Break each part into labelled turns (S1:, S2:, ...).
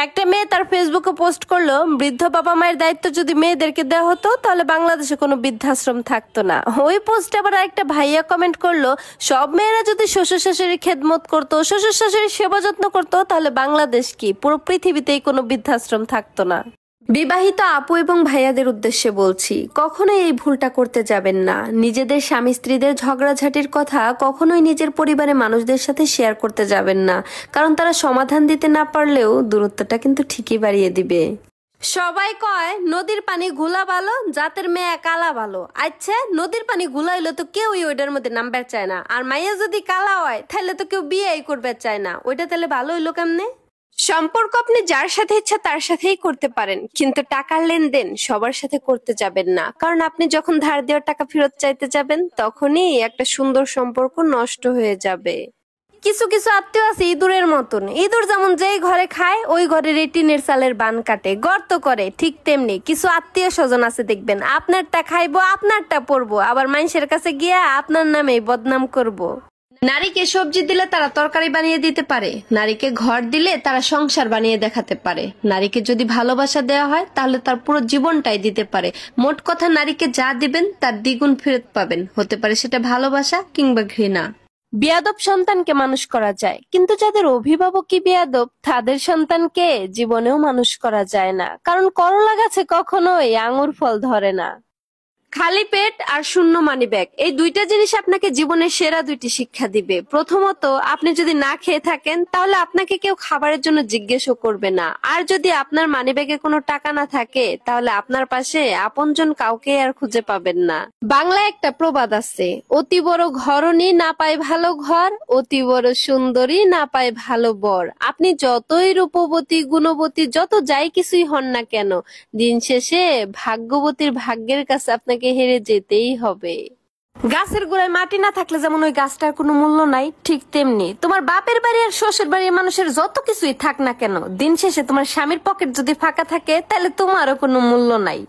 S1: একটা মেয়ে তার ফেসবুকে পোস্ট করলো, বৃদ্ধ বাবা মায়ের দায়িত্ব যদি মেয়েদেরকে দেওয়া হতো তাহলে বাংলাদেশে কোনো বৃদ্ধাশ্রম থাকতো না। ওই পোস্টে আবার একটা ভাইয়া কমেন্ট করলো, সব মেয়েরা যদি শ্বশুর শাশুড়ির খেদমত করতো, শ্বশুর শাশুড়ির সেবা যত্ন করতো, তাহলে বাংলাদেশ কি পুরো পৃথিবীতেই কোনো বৃদ্ধাশ্রম থাকতো না। বিবাহিত আপু এবং ভাইয়াদের উদ্দেশ্যে বলছি, কখনোই এই ভুলটা করতে যাবেন না। নিজেদের স্বামী স্ত্রীদের ঝগড়াঝাটির কথা কখনোই নিজের পরিবারের মানুষদের সাথে শেয়ার করতে যাবেন না, কারণ তারা সমাধান দিতে না পারলেও দূরত্বটা কিন্তু ঠিকই বাড়িয়ে দিবে। সবাই কয় নদীর পানি ঘোলা ভালো, জাতের মেয়ে কালা ভালো। আচ্ছা, নদীর পানি ঘোলাইলে তো কেউই ওইটার মধ্যে নামবে চায় না, আর মাইয়া যদি কালা হয় তাহলে তো কেউ বিয়েই করবে চায় না। ওইটা তাহলে ভালো হইলো কেমনে? সম্পর্ক আপনি যার সাথে ইচ্ছা তার সাথেই করতে পারেন, কিন্তু টাকার লেনদেন সবার সাথে করতে যাবেন না, কারণ আপনি যখন ধার দেওয়ার টাকা ফেরত চাইতে যাবেন তখনই একটা সুন্দর সম্পর্ক নষ্ট হয়ে যাবে। কিছু কিছু আত্মীয় আছে ইঁদুরের মতন। ইঁদুর যেমন যেই ঘরে খায় ওই ঘরে টিনের চালের বান কাটে, গর্ত করে, ঠিক তেমনি কিছু আত্মীয় স্বজন আছে দেখবেন আপনারটা খাইবো, আপনারটা পরবো, আবার মানুষের কাছে গিয়া আপনার নামেই বদনাম করবো। নারীকে সবজি দিলে তারা তরকারি বানিয়ে দিতে পারে, নারীকে ঘর দিলে তারা সংসার বানিয়ে দেখাতে পারে, নারীকে যদি ভালোবাসা দেওয়া হয় তাহলে তার পুরো জীবনটাই দিতে পারে। মোট কথা, নারীকে যা দিবেন তার দ্বিগুণ ফেরত পাবেন, হতে পারে সেটা ভালোবাসা কিংবা ঘৃণা। বেয়াদব সন্তানকে মানুষ করা যায়, কিন্তু যাদের অভিভাবকই বেয়াদব তাদের সন্তানকে জীবনেও মানুষ করা যায় না, কারণ করলা গাছে কখনোই আঙুর ফল ধরে না। খালি পেট আর শূন্য মানিব্যাগ, এই দুইটা জিনিস আপনাকে জীবনের সেরা দুইটি শিক্ষা দিবে। প্রথমত, আপনি যদি না খেয়ে থাকেন তাহলে আপনাকে কেউ খাবারের জন্য জিজ্ঞেসও করবে না, আর যদি আপনার মানিব্যাগে কোনো টাকা না থাকে তাহলে আপনার পাশে আপনজন কাউকে আর খুঁজে পাবেন না। বাংলায় একটা প্রবাদ আছে, অতি বড় ঘরণী না পায় ভালো ঘর, অতি বড় সুন্দরী না পায় ভালো বর। আপনি যতই রূপবতী গুণবতী যত যাই কিছুই হন না কেন, দিন শেষে ভাগ্যবতীর ভাগ্যের কাছে আপনাকে হেরে যেতেই হবে। গাছের গোড়ায় মাটি না থাকলে যেমন ওই গাছটার কোনো মূল্য নাই, ঠিক তেমনি তোমার বাপের বাড়ি আর শ্বশুর বাড়ির মানুষের যত কিছুই থাক না কেন, দিন শেষে তোমার স্বামীর পকেট যদি ফাঁকা থাকে তাহলে তোমারও কোনো মূল্য নাই।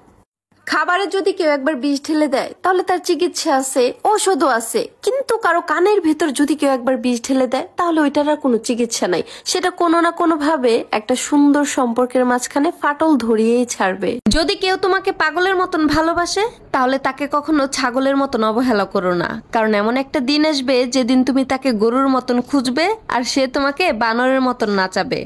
S1: খাবারে যদি কেউ একবার বিষ ঢেলে দেয় তাহলে তার চিকিৎসা আছে, ঔষধও আছে, কিন্তু কারো কানের ভেতর যদি কেউ একবার বিষ ঢেলে দেয় তাহলে ওইটার আর কোনো চিকিৎসা নাই। সেটা কোনো না কোনো ভাবে একটা সুন্দর সম্পর্কের মাঝখানে ফাটল ধরিয়েই ছাড়বে। যদি কেউ তোমাকে পাগলের মতন ভালোবাসে তাহলে তাকে কখনো ছাগলের মতন অবহেলা করো না, কারণ এমন একটা দিন আসবে যেদিন তুমি তাকে গরুর মতন খুঁজবে আর সে তোমাকে বানরের মতন নাচাবে।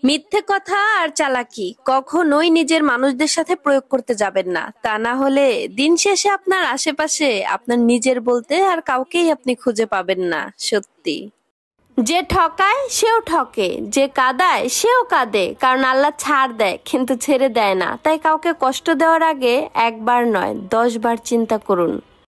S1: মিথ্যে কথা আর চালাকি কখনোই নিজের মানুষদের সাথে প্রয়োগ করতে যাবেন না, তা না হলে দিন শেষে আপনার আশেপাশে আপনার নিজের বলতে আর কাউকেই আপনি খুঁজে পাবেন না। সত্যি, যে ঠকায় সেও ঠকে, যে কাঁদায় সেও কাঁদে, কারণ আল্লাহ ছাড় দেয় কিন্তু ছেড়ে দেয় না। তাই কাউকে কষ্ট দেওয়ার আগে একবার নয় 10 বার চিন্তা করুন।